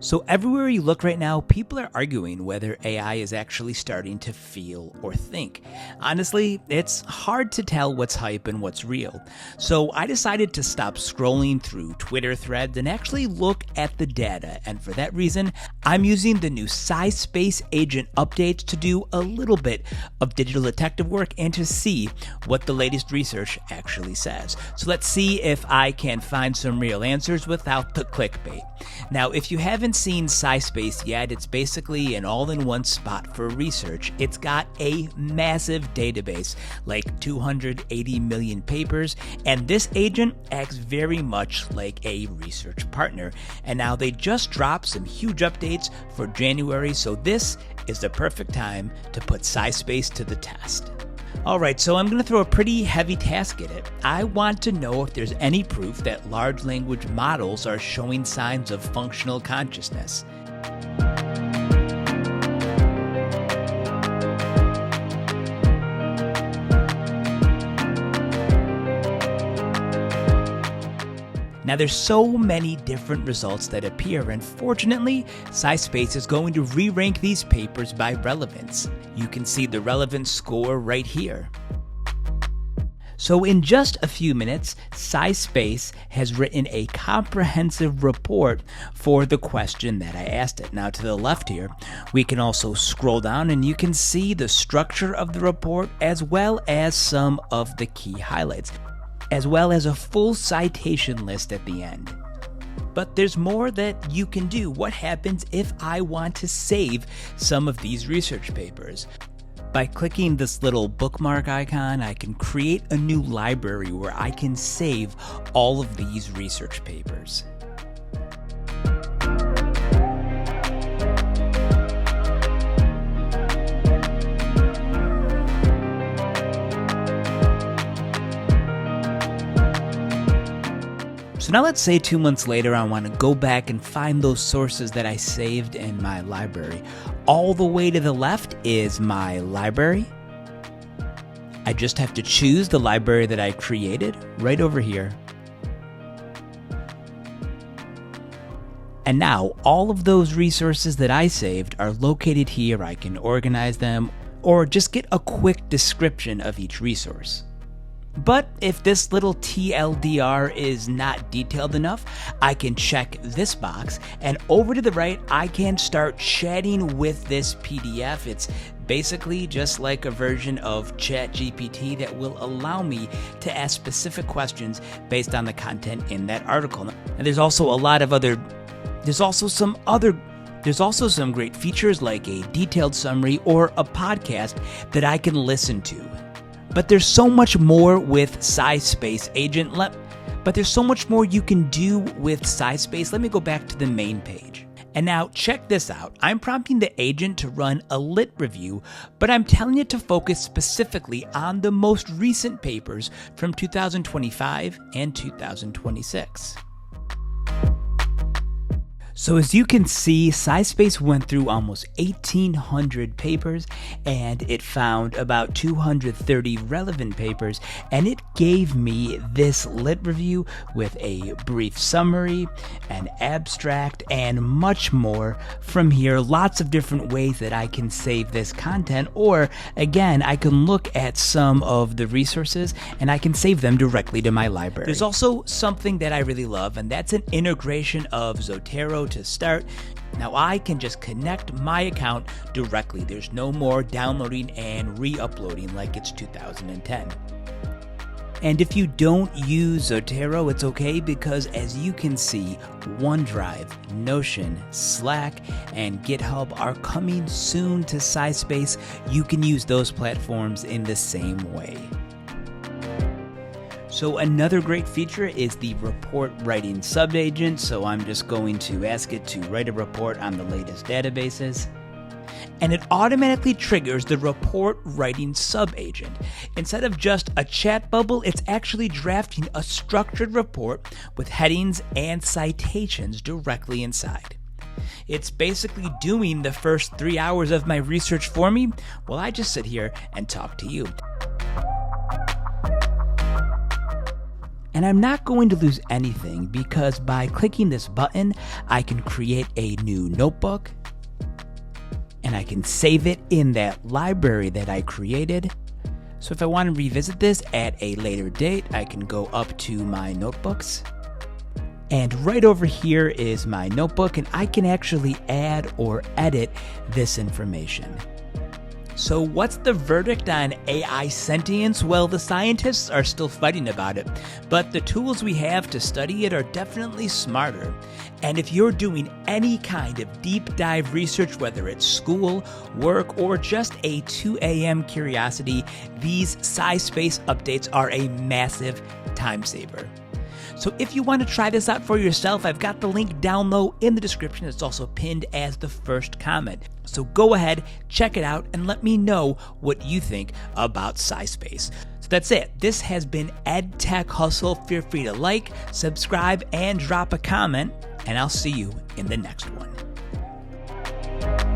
So everywhere you look right now, people are arguing whether AI is actually starting to feel or think. Honestly, it's hard to tell what's hype and what's real. So I decided to stop scrolling through Twitter threads and actually look at the data. And for that reason, I'm using the new SciSpace Agent updates to do a little bit of digital detective work and to see what the latest research actually says. So let's see if I can find some real answers without the clickbait. Now, if you haven't seen SciSpace yet, it's basically an all-in-one spot for research. It's got a massive database, like 280 million papers, and this agent acts very much like a research partner. And now they just dropped some huge updates for January, so this is the perfect time to put SciSpace to the test. Alright, so I'm going to throw a pretty heavy task at it. I want to know if there's any proof that large language models are showing signs of functional consciousness. Now there's so many different results that appear, and fortunately, SciSpace is going to re-rank these papers by relevance. You can see the relevance score right here. So in just a few minutes, SciSpace has written a comprehensive report for the question that I asked it. Now to the left here, we can also scroll down and you can see the structure of the report as well as some of the key highlights, as well as a full citation list at the end. But there's more that you can do. What happens if I want to save some of these research papers? By clicking this little bookmark icon, I can create a new library where I can save all of these research papers. So now let's say 2 months later I want to go back and find those sources that I saved in my library. All the way to the left is my library. I just have to choose the library that I created right over here. And now all of those resources that I saved are located here. I can organize them or just get a quick description of each resource. But if this little TLDR is not detailed enough, I can check this box, and over to the right, I can start chatting with this PDF. It's basically just like a version of ChatGPT that will allow me to ask specific questions based on the content in that article. And there's also some great features like a detailed summary or a podcast that I can listen to. But there's so much more with SciSpace Agent. But there's so much more you can do with SciSpace. Let me go back to the main page. And now check this out. I'm prompting the agent to run a lit review, but I'm telling it to focus specifically on the most recent papers from 2025 and 2026. So as you can see, SciSpace went through almost 1,800 papers, and it found about 230 relevant papers, and it gave me this lit review with a brief summary, an abstract, and much more. From here, lots of different ways that I can save this content, or again, I can look at some of the resources and I can save them directly to my library. There's also something that I really love, and that's an integration of Zotero to start. Now I can just connect my account directly. There's no more downloading and re-uploading like it's 2010. And if you don't use Zotero, it's okay, because as you can see, OneDrive, Notion, Slack, and GitHub are coming soon to SciSpace. You can use those platforms in the same way. So another great feature is the report writing subagent. So I'm just going to ask it to write a report on the latest databases. And it automatically triggers the report writing subagent. Instead of just a chat bubble, it's actually drafting a structured report with headings and citations directly inside. It's basically doing the first 3 hours of my research for me while I just sit here and talk to you. And I'm not going to lose anything because by clicking this button, I can create a new notebook and I can save it in that library that I created. So if I want to revisit this at a later date, I can go up to my notebooks. And right over here is my notebook, and I can actually add or edit this information. So what's the verdict on AI sentience? Well, the scientists are still fighting about it, but the tools we have to study it are definitely smarter. And if you're doing any kind of deep dive research, whether it's school, work, or just a 2 a.m. curiosity, these SciSpace updates are a massive time saver. So if you want to try this out for yourself, I've got the link down low in the description. It's also pinned as the first comment. So go ahead, check it out, and let me know what you think about SciSpace. So that's it. This has been EdTech Hustle. Feel free to like, subscribe, and drop a comment, and I'll see you in the next one.